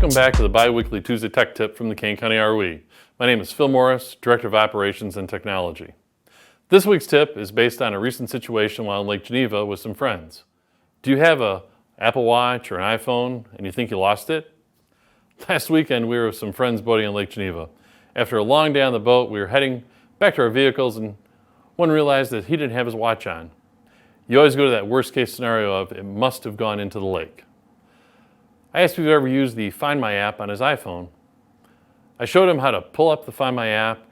Welcome back to the bi-weekly Tuesday Tech Tip from the Kane County ROE. My name is Phil Morris, Director of Operations and Technology. This week's tip is based on a recent situation while in Lake Geneva with some friends. Do you have an Apple Watch or an iPhone and you think you lost it? Last weekend we were with some friends boating in Lake Geneva. After a long day on the boat, we were heading back to our vehicles and one realized that he didn't have his watch on. You always go to that worst case scenario of it must have gone into the lake. I asked if he'd ever used the Find My app on his iPhone. I showed him how to pull up the Find My app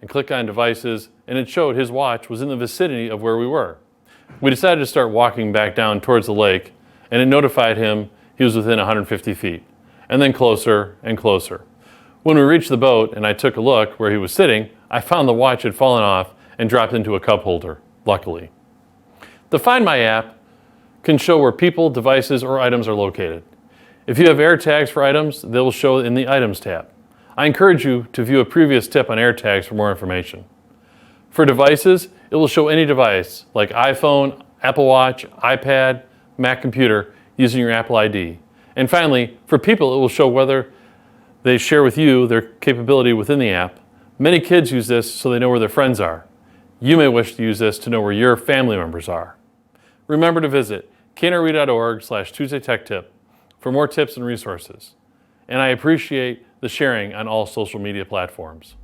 and click on devices, and it showed his watch was in the vicinity of where we were. We decided to start walking back down towards the lake, and it notified him he was within 150 feet, and then closer and closer. When we reached the boat and I took a look where he was sitting, I found the watch had fallen off and dropped into a cup holder, luckily. The Find My app can show where people, devices, or items are located. If you have AirTags for items, they will show in the Items tab. I encourage you to view a previous tip on AirTags for more information. For devices, it will show any device like iPhone, Apple Watch, iPad, Mac computer using your Apple ID. And finally, for people, it will show whether they share with you their capability within the app. Many kids use this so they know where their friends are. You may wish to use this to know where your family members are. Remember to visit knre.org/TuesdayTechTip for more tips and resources. And I appreciate the sharing on all social media platforms.